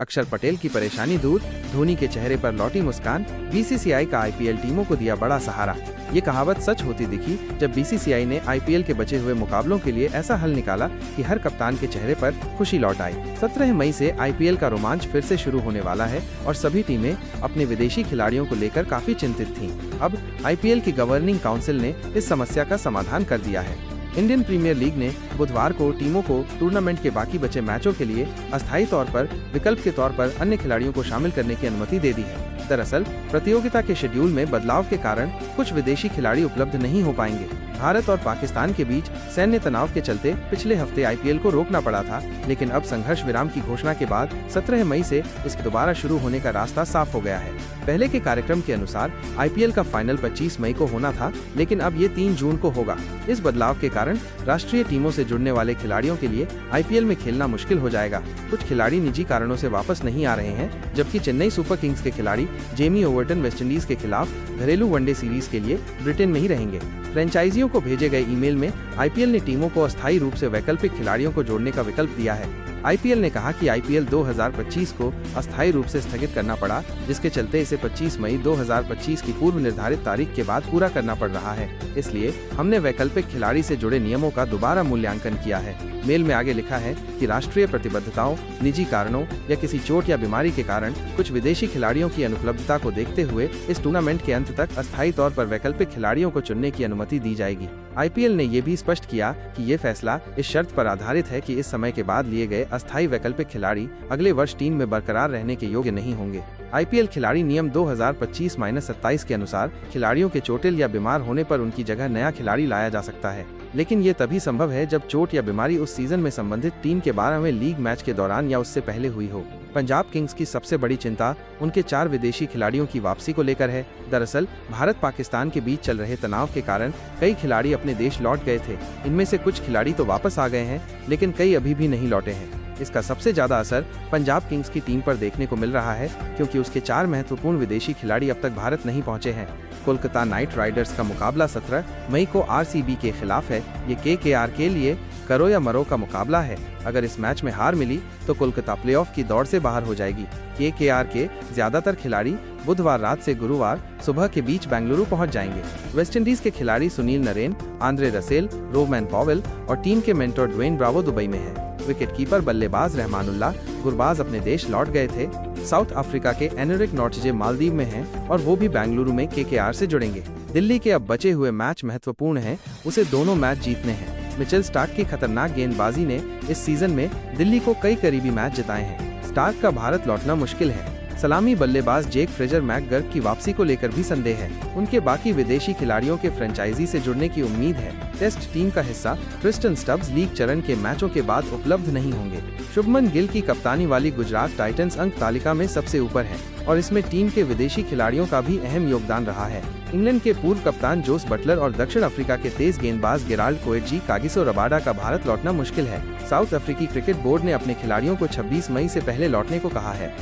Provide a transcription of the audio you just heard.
अक्षर पटेल की परेशानी दूर, धोनी के चेहरे पर लौटी मुस्कान, बीसीसीआई का आईपीएल टीमों को दिया बड़ा सहारा। ये कहावत सच होती दिखी जब बीसीसीआई ने आईपीएल के बचे हुए मुकाबलों के लिए ऐसा हल निकाला कि हर कप्तान के चेहरे पर खुशी लौट आई। 17 मई से आईपीएल का रोमांच फिर से शुरू होने वाला है और सभी टीमें अपने विदेशी खिलाड़ियों को लेकर काफी चिंतित थीं। अब आईपीएल की गवर्निंग काउंसिल ने इस समस्या का समाधान कर दिया है। इंडियन प्रीमियर लीग ने बुधवार को टीमों को टूर्नामेंट के बाकी बचे मैचों के लिए अस्थायी तौर पर विकल्प के तौर पर अन्य खिलाड़ियों को शामिल करने की अनुमति दे दी है। दरअसल प्रतियोगिता के शेड्यूल में बदलाव के कारण कुछ विदेशी खिलाड़ी उपलब्ध नहीं हो पाएंगे। भारत और पाकिस्तान के बीच सैन्य तनाव के चलते पिछले हफ्ते आईपीएल को रोकना पड़ा था, लेकिन अब संघर्ष विराम की घोषणा के बाद 17 मई से इसके दोबारा शुरू होने का रास्ता साफ हो गया है। पहले के कार्यक्रम के अनुसार आईपीएल का फाइनल 25 मई को होना था, लेकिन अब ये 3 जून को होगा। इस बदलाव के कारण राष्ट्रीय टीमों से जुड़ने वाले खिलाड़ियों के लिए आईपीएल में खेलना मुश्किल हो जाएगा। कुछ खिलाड़ी निजी कारणों से वापस नहीं आ रहे हैं, जबकि चेन्नई सुपर किंग्स के खिलाड़ी जेमी ओवर्टन वेस्टइंडीज के खिलाफ घरेलू वनडे सीरीज के लिए ब्रिटेन में ही रहेंगे। फ्रेंचाइजियों को भेजे गए ईमेल में आईपीएल ने टीमों को अस्थायी रूप से वैकल्पिक खिलाड़ियों को जोड़ने का विकल्प दिया है। आईपीएल ने कहा कि आईपीएल 2025 को अस्थायी रूप से स्थगित करना पड़ा, जिसके चलते इसे 25 मई 2025 की पूर्व निर्धारित तारीख के बाद पूरा करना पड़ रहा है। इसलिए हमने वैकल्पिक खिलाड़ी से जुड़े नियमों का दोबारा मूल्यांकन किया है। मेल में आगे लिखा है कि राष्ट्रीय प्रतिबद्धताओं, निजी कारणों या किसी चोट या बीमारी के कारण कुछ विदेशी खिलाड़ियों की अनुपलब्धता को देखते हुए इस टूर्नामेंट के अंत तक अस्थायी तौर पर वैकल्पिक खिलाड़ियों को चुनने की अनुमति दी जाएगी। आईपीएल ने ये भी स्पष्ट किया कि ये फैसला इस शर्त पर आधारित है कि इस समय के बाद लिए गए अस्थायी वैकल्पिक खिलाड़ी अगले वर्ष टीम में बरकरार रहने के योग्य नहीं होंगे। आईपीएल खिलाड़ी नियम 2025-27 के अनुसार खिलाड़ियों के चोटिल या बीमार होने पर उनकी जगह नया खिलाड़ी लाया जा सकता है, लेकिन ये तभी संभव है जब चोट या बीमारी उस सीजन में संबंधित टीम के 12वें लीग मैच के दौरान या उससे पहले हुई हो। पंजाब किंग्स की सबसे बड़ी चिंता उनके 4 विदेशी खिलाड़ियों की वापसी को लेकर है। दरअसल भारत पाकिस्तान के बीच चल रहे तनाव के कारण कई खिलाड़ी अपने देश लौट गए थे। इनमें से कुछ खिलाड़ी तो वापस आ गए हैं, लेकिन कई अभी भी नहीं लौटे हैं। इसका सबसे ज्यादा असर पंजाब किंग्स की टीम पर देखने को मिल रहा है, क्योंकि उसके 4 महत्वपूर्ण विदेशी खिलाड़ी अब तक भारत नहीं पहुंचे हैं। कोलकाता नाइट राइडर्स का मुकाबला 17 मई को आरसीबी के खिलाफ है। ये केकेआर के लिए करो या मरो का मुकाबला है। अगर इस मैच में हार मिली तो कोलकाता प्लेऑफ की दौड़ से बाहर हो जाएगी। केकेआर के ज्यादातर खिलाड़ी बुधवार रात से गुरुवार सुबह के बीच बेंगलुरु पहुंच जाएंगे। वेस्टइंडीज के खिलाड़ी Sunil Narine, Andre Russell, Rovman Powell और टीम के मेंटर ड्वेन ब्रावो दुबई में हैं। विकेटकीपर बल्लेबाज रहमानुल्लाह गुरबाज अपने देश लौट गए थे। साउथ अफ्रीका के एनरिक नॉर्टजे मालदीव में हैं और वो भी बेंगलुरु में केकेआर से जुड़ेंगे। दिल्ली के अब बचे हुए मैच महत्वपूर्ण हैं, उसे दोनों मैच जीतने हैं। मिचेल स्टार्क की खतरनाक गेंदबाजी ने इस सीजन में दिल्ली को कई करीबी मैच जिताए हैं। स्टार्क का भारत लौटना मुश्किल है। सलामी बल्लेबाज जेक फ्रेजर मैकगर्क की वापसी को लेकर भी संदेह है। उनके बाकी विदेशी खिलाड़ियों के फ्रेंचाइजी से जुड़ने की उम्मीद है। टेस्ट टीम का हिस्सा ट्रिस्टन स्टब्स लीग चरण के मैचों के बाद उपलब्ध नहीं होंगे। शुभमन गिल की कप्तानी वाली गुजरात टाइटंस अंक तालिका में सबसे ऊपर है और इसमें टीम के विदेशी खिलाड़ियों का भी अहम योगदान रहा है। इंग्लैंड के पूर्व कप्तान जोस बटलर और दक्षिण अफ्रीका के तेज गेंदबाज गेराल्ड कोएटजी कागिसो रबाडा का भारत लौटना मुश्किल है। साउथ अफ्रीकी क्रिकेट बोर्ड ने अपने खिलाड़ियों को 26 मई से पहले लौटने को कहा है।